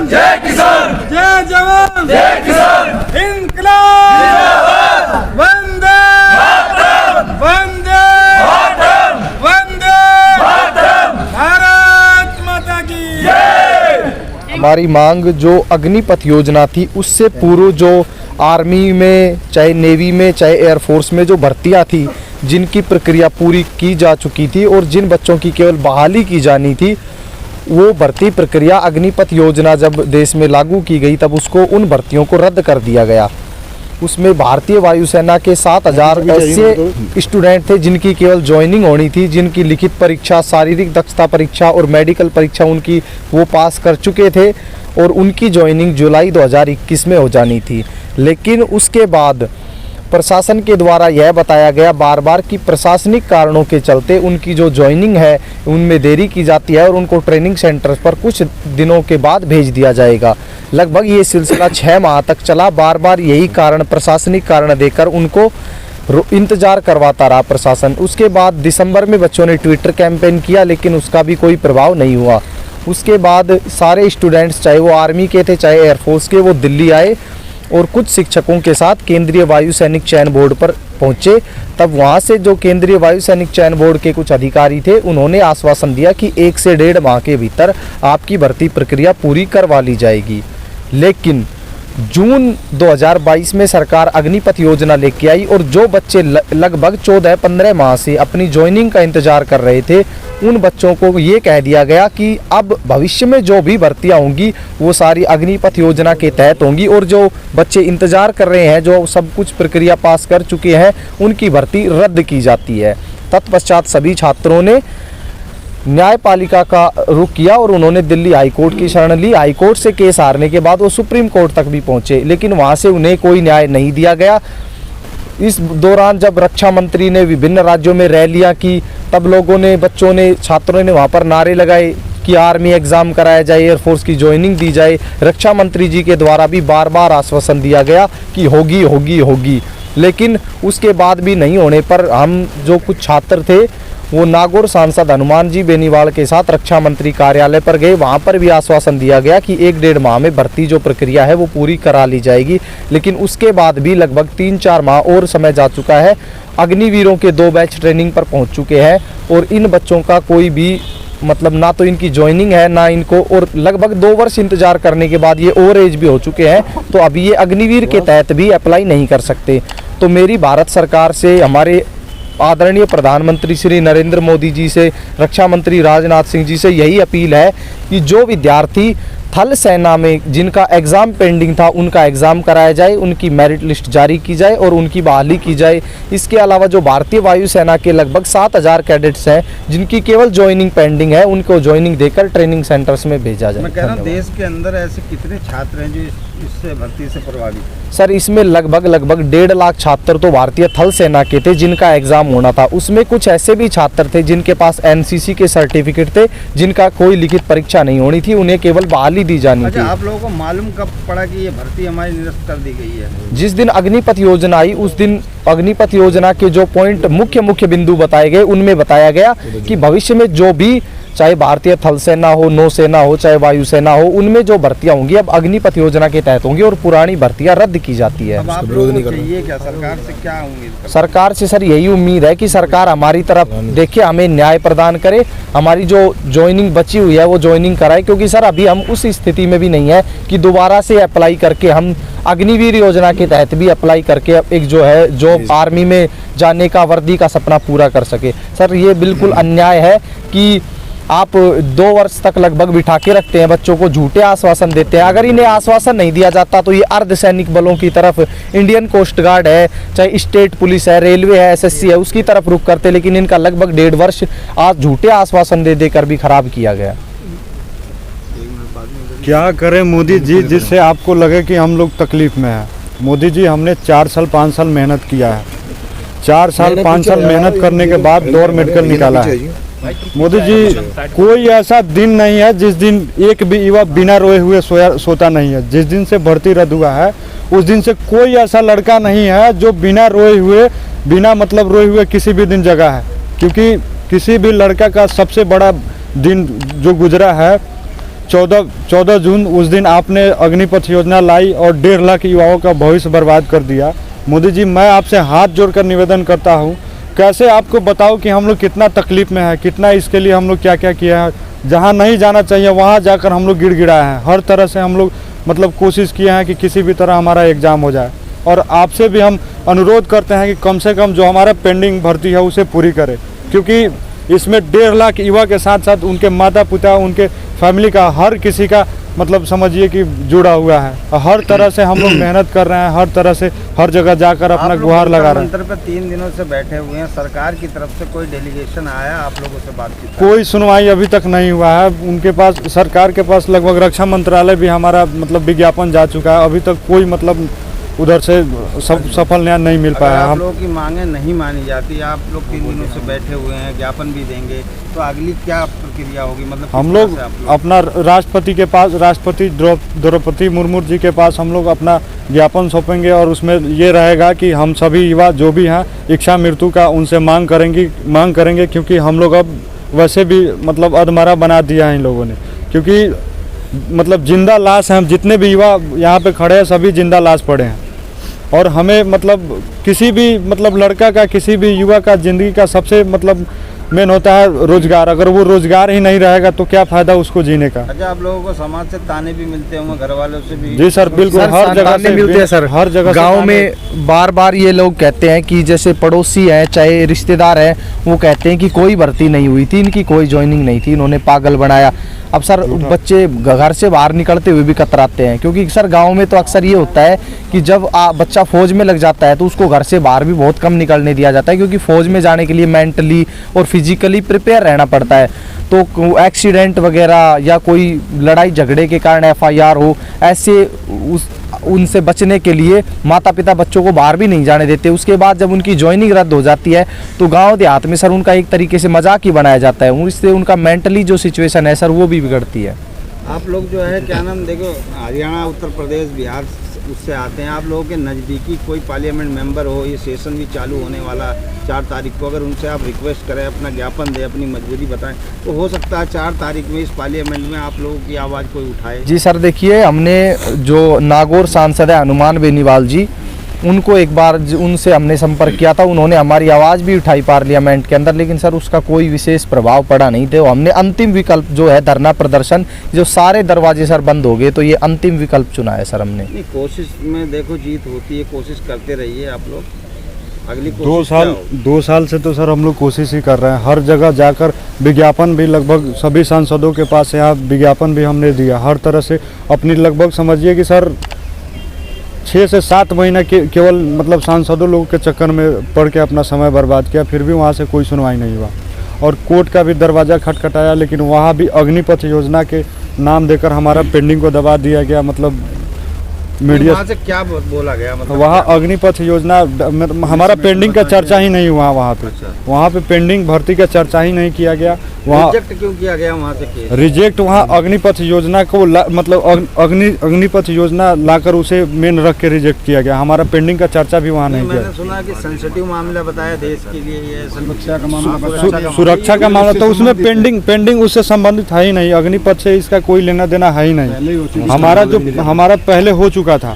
जवान जय किसान, जय जवान जय किसान, इंकलाब जिंदाबाद, वंदे मातरम, वंदे मातरम, वंदे मातरम, भारत माता की जय। हमारी मांग जो अग्निपथ योजना थी उससे पूर्व जो आर्मी में, चाहे नेवी में, चाहे एयरफोर्स में जो भर्तियां थी जिनकी प्रक्रिया पूरी की जा चुकी थी और जिन बच्चों की केवल बहाली की जानी थी, वो भर्ती प्रक्रिया अग्निपथ योजना जब देश में लागू की गई तब उसको उन भर्तियों को रद्द कर दिया गया। उसमें भारतीय वायुसेना के 7,000 ऐसे स्टूडेंट थे जिनकी केवल ज्वाइनिंग होनी थी, जिनकी लिखित परीक्षा, शारीरिक दक्षता परीक्षा और मेडिकल परीक्षा उनकी वो पास कर चुके थे और उनकी ज्वाइनिंग जुलाई 2021 में हो जानी थी। लेकिन उसके बाद प्रशासन के द्वारा यह बताया गया बार बार कि प्रशासनिक कारणों के चलते उनकी जो ज्वाइनिंग है उनमें देरी की जाती है और उनको ट्रेनिंग सेंटर्स पर कुछ दिनों के बाद भेज दिया जाएगा। लगभग ये सिलसिला 6 माह तक चला। बार बार यही कारण, प्रशासनिक कारण देकर उनको इंतज़ार करवाता रहा प्रशासन। उसके बाद दिसंबर में बच्चों ने ट्विटर कैंपेन किया लेकिन उसका भी कोई प्रभाव नहीं हुआ। उसके बाद सारे स्टूडेंट्स, चाहे वो आर्मी के थे चाहे एयरफोर्स के, वो दिल्ली आए और कुछ शिक्षकों के साथ केंद्रीय वायु सैनिक चयन बोर्ड पर पहुंचे। तब वहां से जो केंद्रीय वायु सैनिक चयन बोर्ड के कुछ अधिकारी थे उन्होंने आश्वासन दिया कि 1 से 1.5 माह के भीतर आपकी भर्ती प्रक्रिया पूरी करवा ली जाएगी। लेकिन जून 2022 में सरकार अग्निपथ योजना लेके आई और जो बच्चे लगभग 14-15 माह से अपनी ज्वाइनिंग का इंतजार कर रहे थे उन बच्चों को ये कह दिया गया कि अब भविष्य में जो भी भर्तियां होंगी वो सारी अग्निपथ योजना के तहत होंगी और जो बच्चे इंतजार कर रहे हैं, जो सब कुछ प्रक्रिया पास कर चुके हैं, उनकी भर्ती रद्द की जाती है। तत्पश्चात सभी छात्रों ने न्यायपालिका का रुख किया और उन्होंने दिल्ली हाईकोर्ट की शरण ली। हाईकोर्ट से केस हारने के बाद वो सुप्रीम कोर्ट तक भी पहुंचे लेकिन वहां से उन्हें कोई न्याय नहीं दिया गया। इस दौरान जब रक्षा मंत्री ने विभिन्न राज्यों में रैलियां की तब लोगों ने, बच्चों ने, छात्रों ने वहां पर नारे लगाए कि आर्मी एग्ज़ाम कराया जाए, एयरफोर्स की ज्वाइनिंग दी जाए। रक्षा मंत्री जी के द्वारा भी बार बार आश्वासन दिया गया कि होगी होगी होगी, लेकिन उसके बाद भी नहीं होने पर हम जो कुछ छात्र थे वो नागौर सांसद हनुमान जी बेनीवाल के साथ रक्षा मंत्री कार्यालय पर गए। वहां पर भी आश्वासन दिया गया कि 1-1.5 माह में भर्ती जो प्रक्रिया है वो पूरी करा ली जाएगी। लेकिन उसके बाद भी लगभग 3-4 माह और समय जा चुका है। अग्निवीरों के 2 बैच ट्रेनिंग पर पहुंच चुके हैं और इन बच्चों का कोई भी मतलब ना तो इनकी ज्वाइनिंग है ना इनको, और लगभग 2 वर्ष इंतजार करने के बाद ये ओवर एज भी हो चुके हैं तो अभी ये अग्निवीर के तहत भी अप्लाई नहीं कर सकते। तो मेरी भारत सरकार से, हमारे आदरणीय प्रधानमंत्री श्री नरेंद्र मोदी जी से, रक्षा मंत्री राजनाथ सिंह जी से यही अपील है कि जो विद्यार्थी थल सेना में जिनका एग्ज़ाम पेंडिंग था उनका एग्ज़ाम कराया जाए, उनकी मेरिट लिस्ट जारी की जाए और उनकी बहाली की जाए। इसके अलावा जो भारतीय वायुसेना के लगभग 7,000 कैडेट्स हैं जिनकी केवल ज्वाइनिंग पेंडिंग है, उनको ज्वाइनिंग देकर ट्रेनिंग सेंटर्स में भेजा जाए। मैं कह रहा हूँ देश के अंदर ऐसे कितने छात्र हैं जो इससे भर्ती से प्रभावित हैं? सर, इसमें लगभग 1.5 लाख छात्र तो भारतीय थल सेना के थे जिनका एग्ज़ाम होना था। उसमें कुछ ऐसे भी छात्र थे जिनके पास एनसीसी के सर्टिफिकेट थे जिनका कोई लिखित परीक्षा नहीं होनी थी, उन्हें केवल बहाली दी जानी थी। आप लोगों को मालूम कब पड़ा कि ये भर्ती हमारी निरस्त कर दी गई है? जिस दिन अग्निपथ योजना आई उस दिन अग्निपथ योजना के जो पॉइंट मुख्य बिंदु बताए गए उनमें बताया गया कि भविष्य में जो भी, चाहे भारतीय थल सेना हो, नौसेना हो, चाहे वायुसेना हो, उनमें जो भर्तियां होंगी अब अग्निपथ योजना के तहत होंगी और पुरानी भर्तियां रद्द की जाती है। अब आप लोगों को चाहिए क्या, सरकार से क्या उम्मीद? सरकार से सर यही उम्मीद है कि सरकार हमारी तरफ देखे, हमें न्याय प्रदान करे, हमारी जो ज्वाइनिंग बची हुई है वो ज्वाइनिंग कराए, क्योंकि सर अभी हम उस स्थिति में भी नहीं है कि दोबारा से अप्लाई करके हम अग्निवीर योजना के तहत भी अप्लाई करके एक जो है जो आर्मी में जाने का, वर्दी का सपना पूरा कर सके। सर ये बिल्कुल अन्याय है कि आप 2 वर्ष तक लगभग बिठा के रखते हैं बच्चों को, झूठे आश्वासन देते हैं। अगर इन्हें आश्वासन नहीं दिया जाता तो ये अर्धसैनिक बलों की तरफ, इंडियन कोस्ट गार्ड है, चाहे स्टेट पुलिस है, रेलवे है, एसएससी है, उसकी तरफ रुख करते। लेकिन इनका लगभग 1.5 वर्ष आज झूठे आश्वासन दे देकर भी खराब किया गया। क्या करें मोदी जी, जिससे आपको लगे कि हम लोग तकलीफ में हैं। मोदी जी, हमने 4 साल 5 साल मेहनत किया है। 4 साल 5 साल मेहनत करने के बाद दौर मेडिकल निकाला है। मोदी जी, कोई ऐसा दिन नहीं है जिस दिन एक भी युवा बिना रोए हुए सोता नहीं है। जिस दिन से भर्ती रद्द हुआ है उस दिन से कोई ऐसा लड़का नहीं है जो बिना रोए हुए, बिना मतलब रोए हुए किसी भी दिन जगा है। क्योंकि किसी भी लड़का का सबसे बड़ा दिन जो गुजरा है 14 जून उस दिन आपने अग्निपथ योजना लाई और 1.5 लाख युवाओं का भविष्य बर्बाद कर दिया। मोदी जी, मैं आपसे हाथ जोड़कर निवेदन करता हूँ, कैसे आपको बताओ कि हम लोग कितना तकलीफ़ में है, कितना इसके लिए हम लोग क्या क्या किया है। जहाँ नहीं जाना चाहिए वहाँ जाकर हम लोग गिड़गिड़ाए हैं। हर तरह से हम लोग मतलब कोशिश किए हैं कि किसी भी तरह हमारा एग्ज़ाम हो जाए, और आपसे भी हम अनुरोध करते हैं कि कम से कम जो हमारा पेंडिंग भर्ती है उसे पूरी करें, क्योंकि इसमें 1.5 लाख युवा के साथ साथ उनके माता पिता, उनके फैमिली का, हर किसी का मतलब समझिए कि जुड़ा हुआ है। हर तरह से हम लोग मेहनत कर रहे हैं, हर तरह से हर जगह जाकर अपना गुहार लगा रहे हैं। मंत्र पे 3 दिनों से बैठे हुए हैं, सरकार की तरफ से कोई डेलीगेशन आया आप लोगों से बातचीत? कोई सुनवाई अभी तक नहीं हुआ है। उनके पास, सरकार के पास लगभग रक्षा मंत्रालय भी हमारा मतलब विज्ञापन जा चुका है, अभी तक कोई मतलब उधर से सफल न्याय नहीं मिल पाया। आप लोगों की मांगे नहीं मानी जाती, आप लोग 3 दिनों से बैठे हुए हैं, ज्ञापन भी देंगे, तो अगली क्या प्रक्रिया होगी? मतलब हम लोग अपना राष्ट्रपति के पास, राष्ट्रपति द्रौपदी मुर्मू जी के पास हम लोग अपना ज्ञापन सौंपेंगे, और उसमें ये रहेगा कि हम सभी युवा जो भी हैं इच्छा मृत्यु का उनसे मांग करेंगे, क्योंकि हम लोग अब वैसे भी मतलब अधमरा बना दिया है इन लोगों ने, क्योंकि मतलब जिंदा लाश हैं। हम जितने भी युवा यहाँ पे खड़े हैं सभी जिंदा लाश पड़े हैं, और हमें मतलब किसी भी मतलब लड़का का, किसी भी युवा का ज़िंदगी का सबसे मतलब मेन होता है रोजगार। अगर वो रोजगार ही नहीं रहेगा तो क्या फायदा उसको जीने का। अच्छा, आप लोगों को समाज से ताने भी मिलते होंगे, घर वालों से भी? जी सर, बिल्कुल, हर जगह से मिलते हैं सर। हर जगह गांव में बार बार ये लोग कहते हैं कि जैसे पड़ोसी हैं चाहे रिश्तेदार हैं, वो कहते हैं कि कोई भर्ती नहीं हुई थी, इनकी कोई ज्वाइनिंग नहीं थी, इन्होंने पागल बनाया। अब सर बच्चे घर से बाहर निकलते हुए भी कतराते हैं, क्योंकि सर गांव में तो अक्सर ये होता है कि जब बच्चा फौज में लग जाता है तो उसको घर से बाहर भी बहुत कम निकलने दिया जाता है, क्योंकि फौज में जाने के लिए मेंटली और फिजिकली प्रिपेयर रहना पड़ता है। तो एक्सीडेंट वगैरह या कोई लड़ाई झगड़े के कारण FIR हो, ऐसे उनसे बचने के लिए माता पिता बच्चों को बाहर भी नहीं जाने देते। उसके बाद जब उनकी ज्वाइनिंग रद्द हो जाती है तो गांव देहात में सर उनका एक तरीके से मजाक ही बनाया जाता है, इससे उनका मेंटली जो सिचुएशन है सर वो भी बिगड़ती है। आप लोग जो है क्या नाम, देखो हरियाणा, उत्तर प्रदेश, बिहार उससे आते हैं, आप लोगों के नज़दीकी कोई पार्लियामेंट मेंबर हो, ये सेशन भी चालू होने वाला 4 तारीख को, अगर उनसे आप रिक्वेस्ट करें, अपना ज्ञापन दें, अपनी मजबूरी बताएं, तो हो सकता है 4 तारीख में इस पार्लियामेंट में आप लोगों की आवाज़ कोई उठाए। जी सर, देखिए हमने जो नागौर सांसद है हनुमान बेनीवाल जी, उनको एक बार उनसे हमने संपर्क किया था, उन्होंने हमारी आवाज़ भी उठाई पार्लियामेंट के अंदर, लेकिन सर उसका कोई विशेष प्रभाव पड़ा नहीं थे। हमने अंतिम विकल्प जो है धरना प्रदर्शन, जो सारे दरवाजे सर बंद हो गए, तो ये अंतिम विकल्प चुना है सर हमने। नहीं, कोशिश में देखो जीत होती है, कोशिश करते रहिए आप लोग। अगली 2 साल से तो सर हम लोग कोशिश ही कर रहे हैं, हर जगह जाकर विज्ञापन भी लगभग सभी सांसदों के पास यहाँ विज्ञापन भी हमने दिया, हर तरह से अपनी लगभग समझिए कि सर 6 से 7 महीना केवल मतलब सांसदों लोगों के चक्कर में पड़ के अपना समय बर्बाद किया, फिर भी वहाँ से कोई सुनवाई नहीं हुआ। और कोर्ट का भी दरवाज़ा खटखटाया, लेकिन वहाँ भी अग्निपथ योजना के नाम देकर हमारा पेंडिंग को दबा दिया गया। मतलब मीडिया से क्या बोला गया, मतलब वहाँ अग्निपथ योजना हमारा पेंडिंग का चर्चा ही नहीं हुआ, वहाँ पे पेंडिंग भर्ती का चर्चा ही नहीं किया गया। वहाँ रिजेक्ट क्यों किया गया वहाँ से केस? रिजेक्ट वहाँ अग्निपथ योजना को मतलब अग्निपथ योजना लाकर उसे मेन रख के रिजेक्ट किया गया, हमारा पेंडिंग का चर्चा भी वहाँ नहीं किया। मैंने सुना कि सेंसिटिव मामला बताया देश के लिए, ये सुरक्षा का मामला, सुरक्षा का मामला, तो उसमें पेंडिंग उससे संबंधित है ही नहीं, अग्निपथ से इसका कोई लेना देना है ही नहीं। हमारा पहले हो चुका था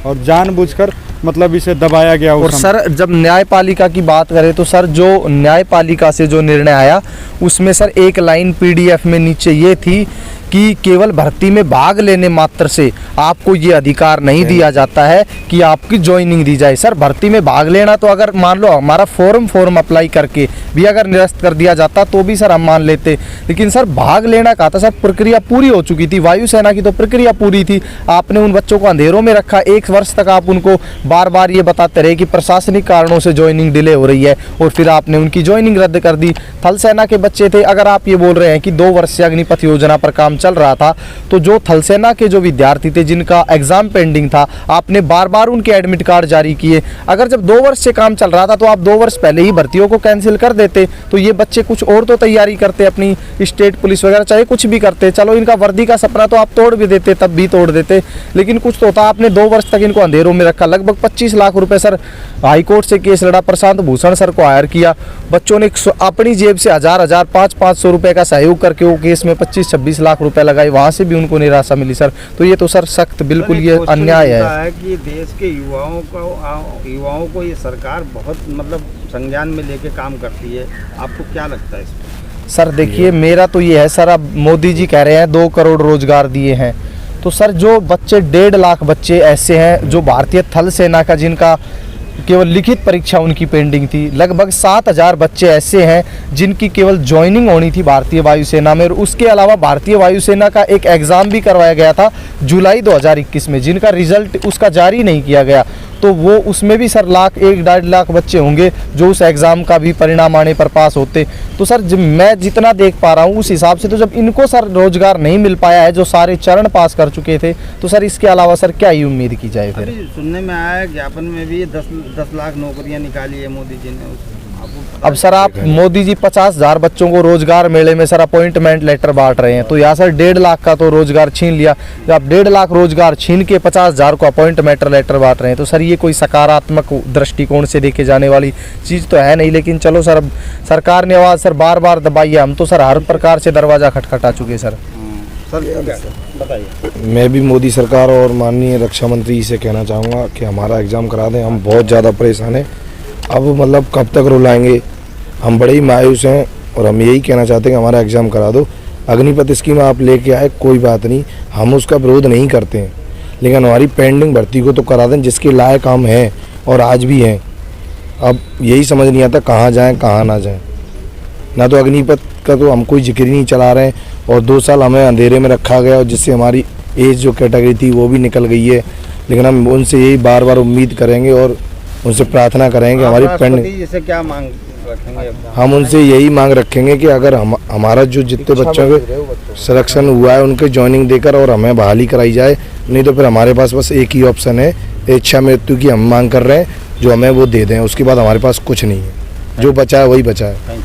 और जानबूझकर मतलब इसे दबाया गया। और सर जब न्यायपालिका की बात करें तो सर जो न्यायपालिका से जो निर्णय आया उसमें सर एक लाइन PDF में नीचे ये थी कि केवल भर्ती में भाग लेने मात्र से आपको ये अधिकार नहीं दिया जाता है कि आपकी ज्वाइनिंग दी जाए। सर भर्ती में भाग लेना तो अगर मान लो हमारा फॉर्म अप्लाई करके भी अगर निरस्त कर दिया जाता तो भी सर हम मान लेते, लेकिन सर भाग लेना कहा था सर, प्रक्रिया पूरी हो चुकी थी, वायुसेना की तो प्रक्रिया पूरी थी। आपने उन बच्चों को अंधेरों में रखा, 1 वर्ष तक आप उनको बार बार ये बताते रहे कि प्रशासनिक कारणों से ज्वाइनिंग डिले हो रही है, और फिर आपने उनकी ज्वाइनिंग रद्द कर दी। थल सेना के बच्चे थे, अगर आप ये बोल रहे हैं कि 2 वर्ष से अग्निपथ योजना पर काम चल रहा था, तो जो थल सेना के जो विद्यार्थी थे जिनका एग्जाम पेंडिंग था, आपने बार बार उनके एडमिट कार्ड जारी किए। अगर जब 2 वर्ष से काम चल रहा था तो आप 2 वर्ष पहले ही भर्तियों को कैंसिल कर देते, तो ये बच्चे कुछ और तो तैयारी करते, अपनी स्टेट पुलिस वगैरह चाहे कुछ भी करते। चलो इनका वर्दी का सपना तो आप तोड़ भी देते, तब भी तोड़ देते, लेकिन कुछ तो होता। आपने 2 वर्ष तक इनको अंधेरों में रखा, लगभग लगभग 25 लाख रुपए सर हाई कोर्ट से केस लड़ा, प्रशांत भूषण सर को हायर किया, बच्चों ने अपनी जेब से 1000 500 रुपए का सहयोग करके वो केस में 25-26 लाख रुपए लगाए, वहां से भी उनको निराशा मिली सर। तो ये तो सर सख्त बिल्कुल ये अन्याय है कि देश के युवाओं को ये सरकार बहुत मतलब संज्ञान में लेके काम करती है, आपको क्या लगता है इस पर? सर देखिए मेरा तो ये है सर, अब मोदी जी कह रहे हैं 2 करोड़ रोजगार दिए हैं, तो सर जो बच्चे 1.5 लाख बच्चे ऐसे हैं जो भारतीय थल सेना का जिनका केवल लिखित परीक्षा उनकी पेंडिंग थी, लगभग 7000 बच्चे ऐसे हैं जिनकी केवल ज्वाइनिंग होनी थी भारतीय वायुसेना में, और उसके अलावा भारतीय वायुसेना का एक एग्ज़ाम भी करवाया गया था जुलाई 2021 में, जिनका रिजल्ट उसका जारी नहीं किया गया, तो वो उसमें भी सर 1.5 लाख बच्चे होंगे जो उस एग्ज़ाम का भी परिणाम आने पर पास होते। तो सर मैं जितना देख पा रहा हूँ उस हिसाब से तो जब इनको सर रोजगार नहीं मिल पाया है जो सारे चरण पास कर चुके थे, तो सर इसके अलावा सर क्या ही उम्मीद की जाए फिर? सुनने में आया ज्ञापन में भी 10 लाख नौकरियां निकाली है मोदी जी ने। अब सर आप मोदी जी 50,000 बच्चों को रोजगार मेले में सर अपॉइंटमेंट लेटर बांट रहे हैं, तो यहाँ सर 1.5 लाख का तो रोजगार छीन लिया, जब आप 1.5 लाख रोजगार छीन के 50,000 को अपॉइंटमेंट लेटर बांट रहे हैं, तो सर ये कोई सकारात्मक दृष्टिकोण से देखे जाने वाली चीज़ तो है नहीं। लेकिन चलो सर, अब सरकार ने आवाज़ सर बार बार दबाई है, हम तो सर हर प्रकार से दरवाज़ा खटखटा चुके सर। बताइए। मैं भी मोदी सरकार और माननीय रक्षा मंत्री से कहना चाहूँगा कि हमारा एग्ज़ाम करा दें, हम बहुत ज़्यादा परेशान हैं। अब मतलब कब तक रुलाएंगे, हम बड़े ही मायूस हैं और हम यही कहना चाहते हैं कि हमारा एग्ज़ाम करा दो। अग्निपथ स्कीम आप लेके आए कोई बात नहीं, हम उसका विरोध नहीं करते हैं, लेकिन हमारी पेंडिंग भर्ती को तो करा दें जिसके लायक हम हैं और आज भी हैं। अब यही समझ नहीं आता कहाँ जाएं कहाँ ना जाएं। ना तो अग्निपथ का तो हम कोई जिक्र ही नहीं चला रहे हैं, और 2 साल हमें अंधेरे में रखा गया और जिससे हमारी एज जो कैटेगरी थी वो भी निकल गई है। लेकिन हम उनसे यही बार बार उम्मीद करेंगे और उनसे प्रार्थना करेंगे हमारी पेंडिंग। जैसे क्या मांग रखेंगे? हम उनसे यही मांग रखेंगे कि अगर हमारा जो जितने बच्चों के सिलेक्शन हुआ है उनके ज्वाइनिंग देकर और हमें बहाली कराई जाए, नहीं तो फिर हमारे पास बस एक ही ऑप्शन है, इच्छा मृत्यु की हम मांग कर रहे हैं, जो हमें वो दे दें, उसके बाद हमारे पास कुछ नहीं है, जो बचा है वही बचा है।